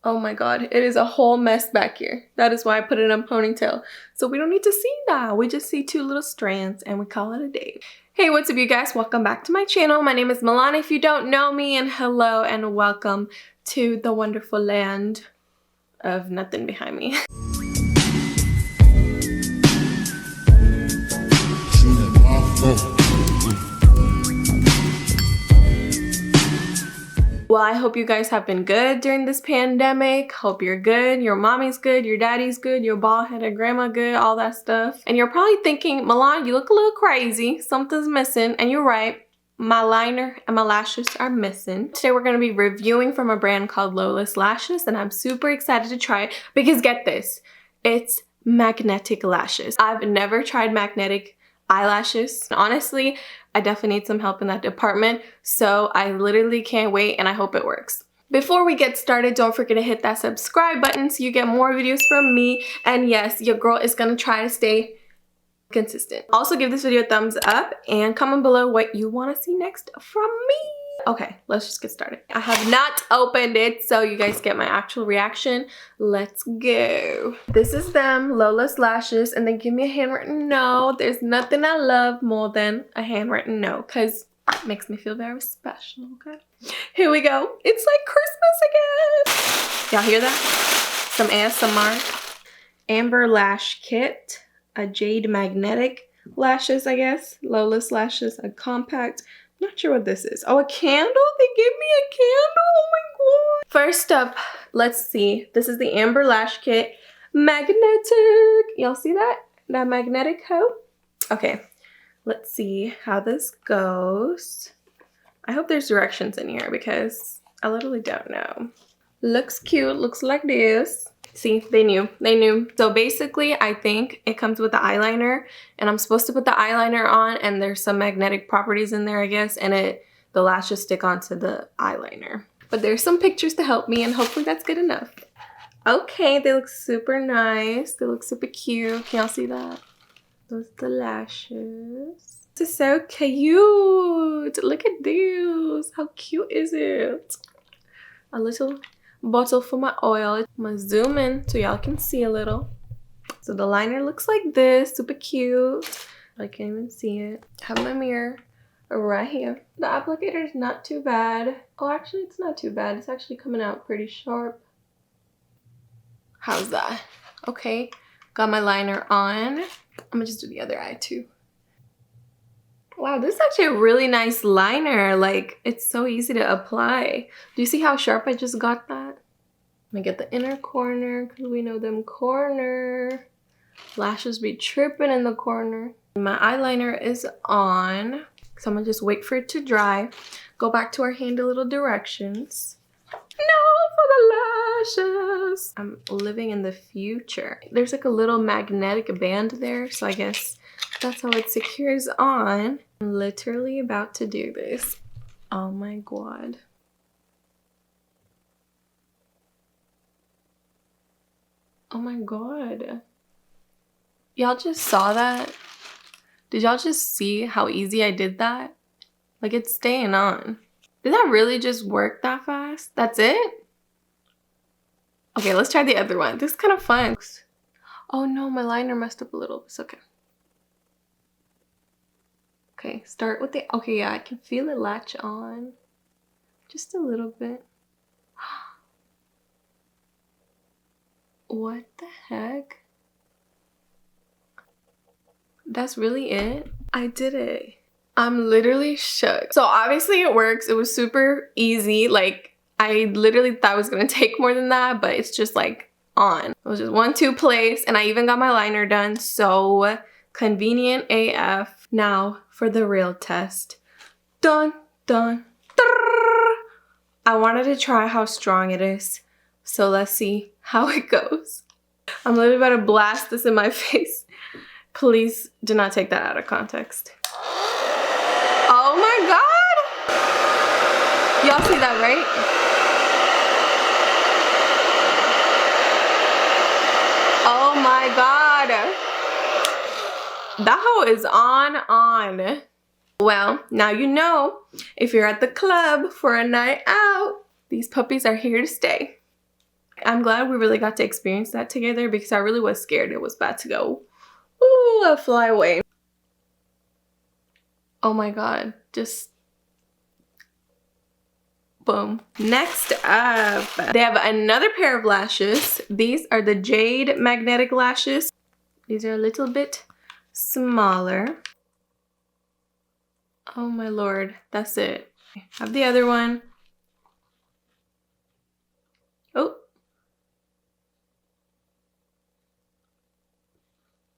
Oh my god, it is a whole mess back here. That is why I put it in a ponytail. So we don't need to see that. We just see 2 little strands and we call it a day. Hey, what's up you guys? Welcome back to my channel. My name is Milana if you don't know me, and hello and welcome to the wonderful land of nothing behind me. Well, I hope you guys have been good during this pandemic. Hope you're good, your mommy's good, your daddy's good, your bald-headed grandma good, all that stuff. And you're probably thinking, Milan, you look a little crazy. Something's missing. And you're right. My liner and my lashes are missing. Today we're going to be reviewing from a brand called Lola'S lashes, and I'm super excited to try it because get this, it's magnetic lashes. I've never tried magnetic eyelashes. Honestly, I definitely need some help in that department, so I literally can't wait and I hope it works. Before we get started, don't forget to hit that subscribe button so you get more videos from me, and yes, your girl is gonna try to stay consistent. Also give this video a thumbs up and comment below what you want to see next from me. Okay, let's just get started. I have not opened it, so you guys get my actual reaction. Let's go. This is them, Lola'S lashes, and they give me a handwritten no. There's nothing I love more than a handwritten no, because it makes me feel very special, okay? Here we go. It's like Christmas again. Y'all hear that? Some ASMR. Amber Lash Kit, a Jade magnetic lashes, I guess. Lola'S lashes, a compact. Not sure what this is. Oh, a candle? They gave me a candle? Oh my god. First up, let's see. This is the Amber Lash Kit. Magnetic. Y'all see that? That magnetic hoe? Okay, let's see how this goes. I hope there's directions in here because I literally don't know. Looks cute. Looks like this. See, they knew. They knew. So basically, I think it comes with the eyeliner, and I'm supposed to put the eyeliner on, and there's some magnetic properties in there, I guess, and the lashes stick onto the eyeliner. But there's some pictures to help me, and hopefully that's good enough. Okay, they look super nice. They look super cute. Can y'all see that? Those are the lashes. This is so cute. Look at this. How cute is it? A little bottle for my oil. I'm gonna zoom in so y'all can see a little. So the liner looks like this, super cute. I can't even see it. I have my mirror right here. The applicator is not too bad. Oh, actually it's not too bad. It's actually coming out pretty sharp. How's that? Okay, got my liner on. I'm gonna just do the other eye too. Wow, this is actually a really nice liner. Like, it's so easy to apply. Do you see how sharp I just got that? I'm gonna get the inner corner because we know them corner. Lashes be tripping in the corner. My eyeliner is on, so I'm gonna just wait for it to dry. Go back to our handy little directions. No for the lashes. I'm living in the future. There's like a little magnetic band there, so I guess that's how it secures on. I'm literally about to do this. Oh my god. Oh my god. Y'all just saw that? Did y'all just see how easy I did that? Like, it's staying on. Did that really just work that fast? That's it? Okay, let's try the other one. This is kind of fun. Oh no, my liner messed up a little. It's okay. Okay, start with the, okay, yeah, I can feel it latch on. Just a little bit. What the heck? That's really it? I did it. I'm literally shook. So obviously it works. It was super easy. Like, I literally thought it was gonna take more than that, but it's just like on. It was just 1-2 place, and I even got my liner done. So convenient AF. Now for the real test. Dun, dun, drrr. I wanted to try how strong it is. So let's see how it goes. I'm literally about to blast this in my face. Please do not take that out of context. Oh my god! Y'all see that, right? Oh my god! That hoe is on. Well, now you know, if you're at the club for a night out, these puppies are here to stay. I'm glad we really got to experience that together because I really was scared it was about to go, ooh, fly away. Oh my god, just boom. Next up, they have another pair of lashes. These are the Jade magnetic lashes. These are a little bit smaller. Oh my lord, that's it. Have the other one. Oh.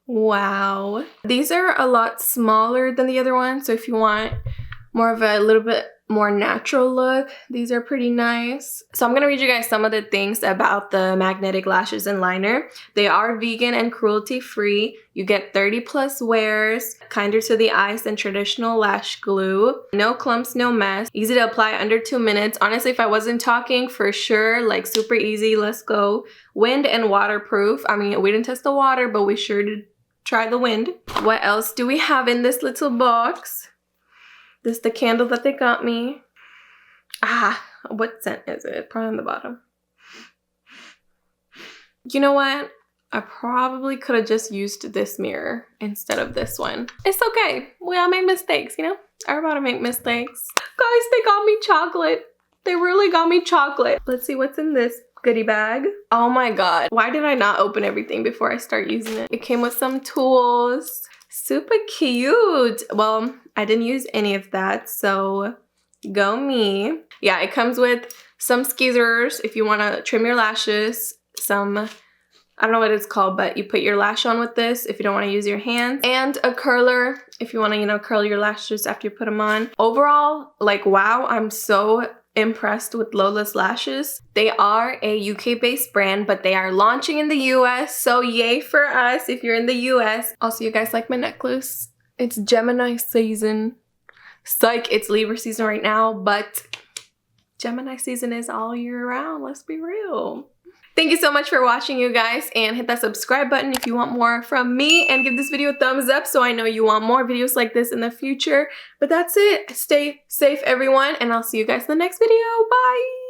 Wow. These are a lot smaller than the other one, so if you want more of a little bit more natural look, these are pretty nice. So I'm gonna read you guys some of the things about the magnetic lashes and liner. They are vegan and cruelty free. You get 30+ wears, kinder to the eyes than traditional lash glue. No clumps, no mess. Easy to apply, under 2 minutes. Honestly, if I wasn't talking, for sure, like super easy, let's go. Wind and waterproof. I mean, we didn't test the water, but we sure did try the wind. What else do we have in this little box? This is the candle that they got me. Ah, what scent is it? Probably on the bottom. You know what? I probably could have just used this mirror instead of this one. It's okay. We all make mistakes, you know? Everybody make mistakes. Guys, they got me chocolate. They really got me chocolate. Let's see what's in this goodie bag. Oh my god. Why did I not open everything before I start using it? It came with some tools. Super cute. Well, I didn't use any of that, so go me. Yeah, it comes with some skeezers if you want to trim your lashes. Some, I don't know what it's called, but you put your lash on with this if you don't want to use your hands. And a curler if you want to, you know, curl your lashes after you put them on. Overall, like, wow, I'm so impressed with Lola'S lashes. They are a UK-based brand, but they are launching in the US, so yay for us if you're in the US. Also, you guys like my necklace? It's Gemini season. Psych, it's Libra season right now, but Gemini season is all year round, let's be real. Thank you so much for watching, you guys, and hit that subscribe button if you want more from me, and give this video a thumbs up so I know you want more videos like this in the future. But that's it. Stay safe, everyone, and I'll see you guys in the next video. Bye!